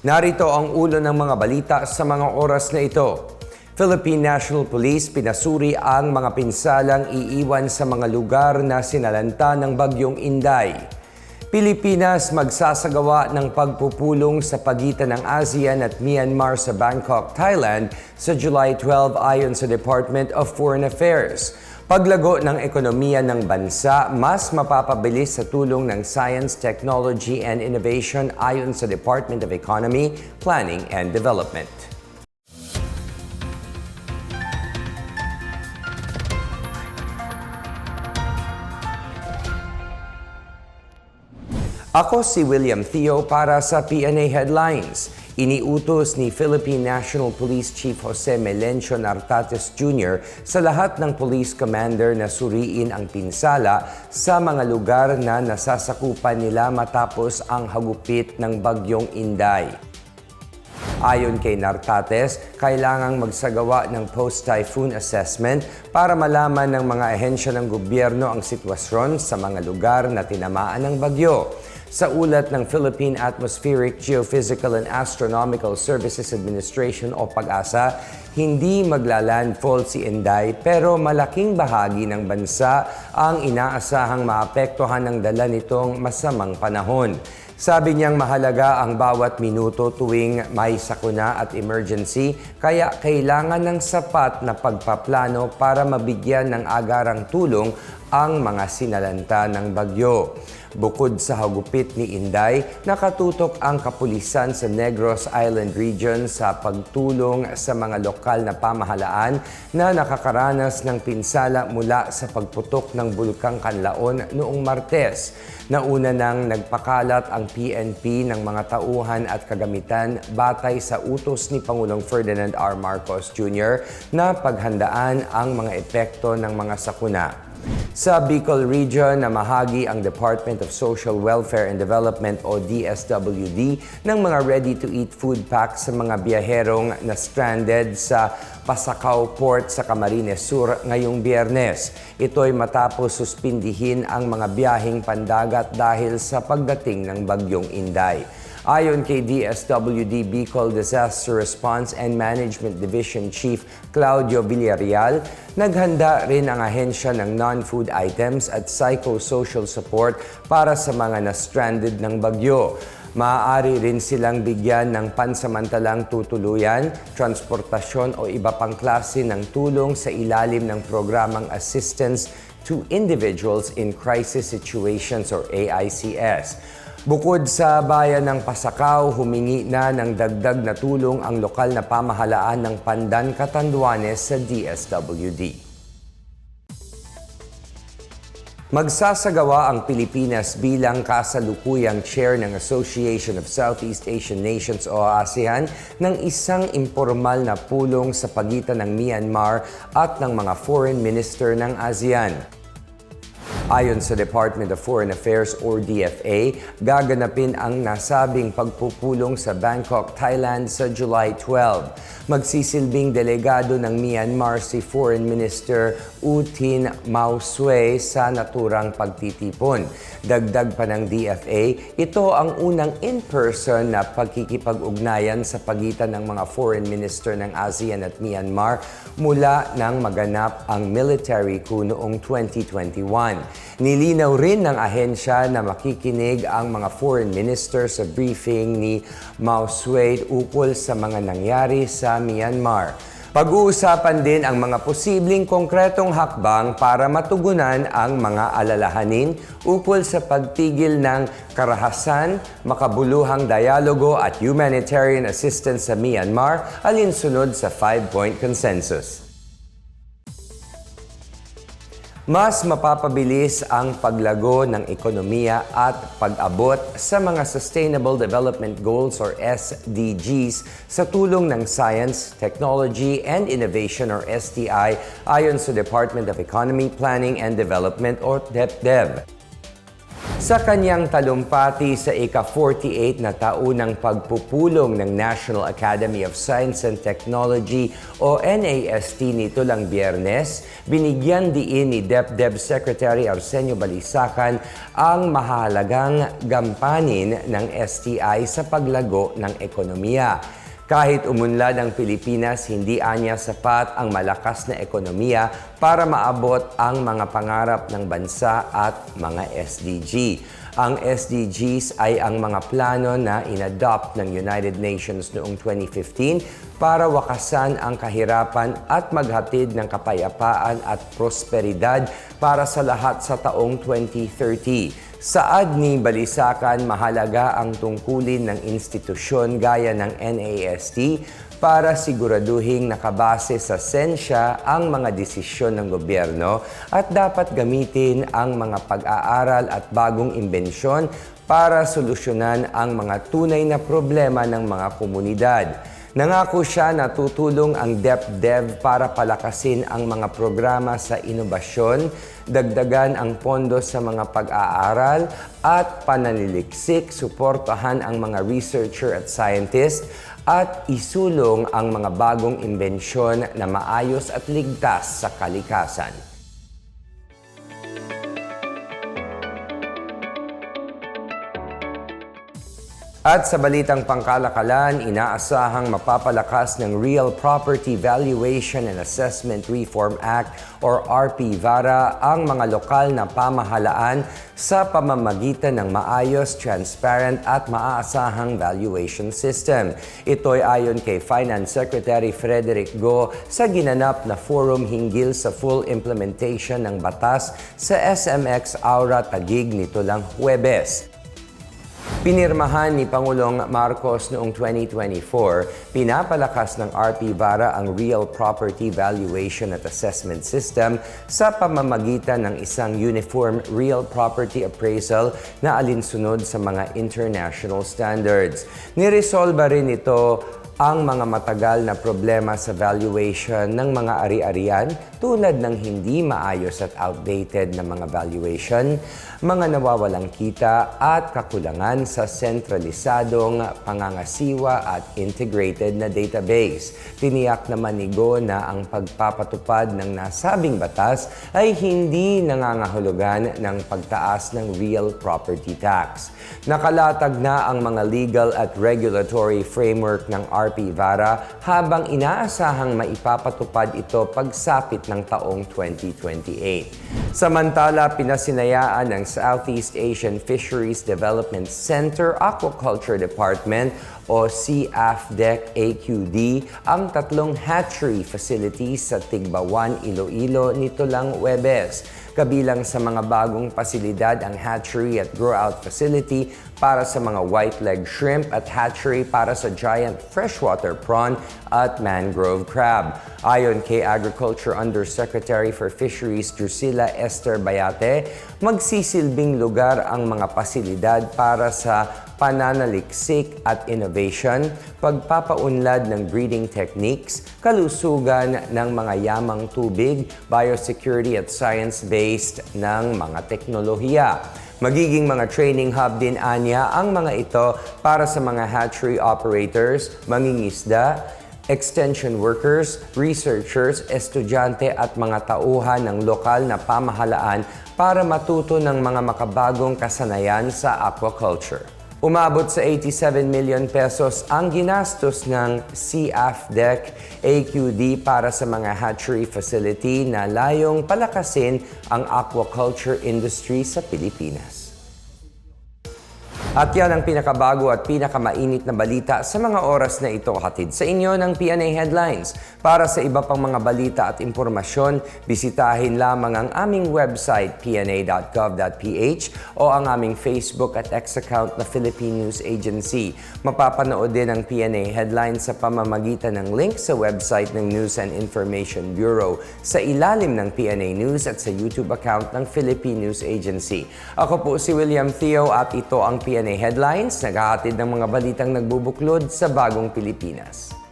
Narito ang ulo ng mga balita sa mga oras na ito. Philippine National Police pinasuri ang mga pinsalang iiwan sa mga lugar na sinalanta ng Bagyong Inday. Pilipinas magsasagawa ng pagpupulong sa pagitan ng ASEAN at Myanmar sa Bangkok, Thailand sa July 12 ayon sa Department of Foreign Affairs. Paglago ng ekonomiya ng bansa, mas mapapabilis sa tulong ng Science, Technology and Innovation ayon sa Department of Economy, Planning and Development. Ako si William Theo para sa PNA Headlines. Iniutos ni Philippine National Police Chief Jose Melencio Nartates Jr. sa lahat ng police commander na suriin ang pinsala sa mga lugar na nasasakupan nila matapos ang hagupit ng Bagyong Inday. Ayon kay Nartates, kailangang magsagawa ng post-typhoon assessment para malaman ng mga ahensya ng gobyerno ang sitwasyon sa mga lugar na tinamaan ng bagyo. Sa ulat ng Philippine Atmospheric, Geophysical and Astronomical Services Administration o PAGASA, hindi maglalandfall si Inday pero malaking bahagi ng bansa ang inaasahang maapektuhan ng dala nitong masamang panahon. Sabi niyang mahalaga ang bawat minuto tuwing may sakuna at emergency, kaya kailangan ng sapat na pagpaplano para mabigyan ng agarang tulong ang mga sinalanta ng bagyo. Bukod sa hagupit ni Inday, nakatutok ang kapulisan sa Negros Island Region sa pagtulong sa mga lokal na pamahalaan na nakakaranas ng pinsala mula sa pagputok ng Bulkang Kanlaon noong Martes. Nauna nang nagpakalat ang PNP ng mga tauhan at kagamitan batay sa utos ni Pangulong Ferdinand R. Marcos Jr. na paghandaan ang mga epekto ng mga sakuna. Sa Bicol Region, namahagi ang Department of Social Welfare and Development o DSWD ng mga ready-to-eat food packs sa mga biyaherong na stranded sa Pasacao Port sa Camarines Sur ngayong Biyernes. Ito'y matapos suspindihin ang mga biyaheng pandagat dahil sa pagdating ng Bagyong Inday. Ayon kay DSWD Bicol Disaster Response and Management Division Chief Claudio Villarreal, naghanda rin ang ahensya ng non-food items at psychosocial support para sa mga na-stranded ng bagyo. Maaari rin silang bigyan ng pansamantalang tutuluyan, transportasyon o iba pang klase ng tulong sa ilalim ng programang Assistance to Individuals in Crisis Situations or AICS. Bukod sa bayan ng Pasacao, humingi na ng dagdag na tulong ang lokal na pamahalaan ng Pandan, Catanduanes sa DSWD. Magsasagawa ang Pilipinas bilang kasalukuyang chair ng Association of Southeast Asian Nations o ASEAN ng isang impormal na pulong sa pagitan ng Myanmar at ng mga foreign minister ng ASEAN. Ayon sa Department of Foreign Affairs or DFA, gaganapin ang nasabing pagpupulong sa Bangkok, Thailand sa July 12. Magsisilbing delegado ng Myanmar si Foreign Minister U Tin Maw Sway sa naturang pagtitipon. Dagdag pa ng DFA, ito ang unang in-person na pagkikipag-ugnayan sa pagitan ng mga foreign minister ng ASEAN at Myanmar mula nang maganap ang military coup noong 2021. Nilinaw rin ng ahensya na makikinig ang mga foreign minister sa briefing ni Maw Sway ukol sa mga nangyari sa Myanmar. Pag-uusapan din ang mga posibleng konkretong hakbang para matugunan ang mga alalahanin ukol sa pagtigil ng karahasan, makabuluhang dialogo at humanitarian assistance sa Myanmar alinsunod sa 5-point consensus. Mas mapapabilis ang paglago ng ekonomiya at pag-abot sa mga Sustainable Development Goals or SDGs sa tulong ng Science, Technology and Innovation or STI ayon sa Department of Economy, Planning and Development or DepDev. Sa kanyang talumpati sa ika-48 na taunang pagpupulong ng National Academy of Science and Technology o NAST nito lang Biyernes, binigyan diin ni DepEd Secretary Arsenio Balisacan ang mahalagang gampanin ng STI sa paglago ng ekonomiya. Kahit umunlad ang Pilipinas, hindi anya sapat ang malakas na ekonomiya para maabot ang mga pangarap ng bansa at mga SDG. Ang SDGs ay ang mga plano na inadopt ng United Nations noong 2015 para wakasan ang kahirapan at maghatid ng kapayapaan at prosperidad para sa lahat sa taong 2030. Saad ni Balisacan, mahalaga ang tungkulin ng institusyon gaya ng NAST para siguraduhing nakabase sa sensya ang mga desisyon ng gobyerno at dapat gamitin ang mga pag-aaral at bagong imbensyon para solusyonan ang mga tunay na problema ng mga komunidad. Nangako siya na tutulong ang DepDev para palakasin ang mga programa sa inobasyon, dagdagan ang pondo sa mga pag-aaral at pananiliksik, suportahan ang mga researcher at scientist at isulong ang mga bagong imbensyon na maayos at ligtas sa kalikasan. At sa balitang pangkalakalan, inaasahang mapapalakas ng Real Property Valuation and Assessment Reform Act or RP-VARA ang mga lokal na pamahalaan sa pamamagitan ng maayos, transparent at maaasahang valuation system. Ito'y ayon kay Finance Secretary Frederick Go sa ginanap na forum hinggil sa full implementation ng batas sa SMX Aura Taguig nito lang Huwebes. Pinirmahan ni Pangulong Marcos noong 2024, pinapalakas ng RP-VARA ang Real Property Valuation at Assessment System sa pamamagitan ng isang uniform real property appraisal na alinsunod sa mga international standards. Niresolba rin ito ang mga matagal na problema sa valuation ng mga ari-arian tulad ng hindi maayos at outdated na mga valuation, mga nawawalang kita at kakulangan sa sentralisadong pangangasiwa at integrated na database. Tiniyak naman ni Go na ang pagpapatupad ng nasabing batas ay hindi nangangahulugan ng pagtaas ng real property tax. Nakalatag na ang mga legal at regulatory framework ng RP-VARA habang inaasahang maipapatupad ito pagsapit ng taong 2028. Samantala, pinasinayaan ng Southeast Asian Fisheries Development Center Aquaculture Department o CAFDEC AQD ang 3 hatchery facilities sa Tigbawan, Iloilo nito lang Huwebes. Kabilang sa mga bagong pasilidad ang hatchery at grow-out facility para sa mga white-leg shrimp at hatchery para sa giant freshwater prawn at mangrove crab. Ayon kay Agriculture Undersecretary for Fisheries Drusilla Esther Bayate, magsisilbing lugar ang mga pasilidad para sa pananaliksik at innovation, pagpapaunlad ng breeding techniques, kalusugan ng mga yamang tubig, biosecurity at science-based ng mga teknolohiya. Magiging mga training hub din anya ang mga ito para sa mga hatchery operators, mangingisda, extension workers, researchers, estudyante at mga tauhan ng lokal na pamahalaan para matuto ng mga makabagong kasanayan sa aquaculture. Umabot sa 87 million pesos ang ginastos ng CAFDEC AQD para sa mga hatchery facility na layong palakasin ang aquaculture industry sa Pilipinas. At yan ang pinakabago at pinakamainit na balita sa mga oras na ito, hatid sa inyo ng PNA Headlines. Para sa iba pang mga balita at impormasyon, bisitahin lamang ang aming website pna.gov.ph o ang aming Facebook at X account na Philippine News Agency. Mapapanood din ang PNA Headlines sa pamamagitan ng link sa website ng News and Information Bureau, sa ilalim ng PNA News at sa YouTube account ng Philippine News Agency. Ako po si William Theo at ito ang PNA Headlines, naghahatid ng mga balitang nagbubuklod sa bagong Pilipinas.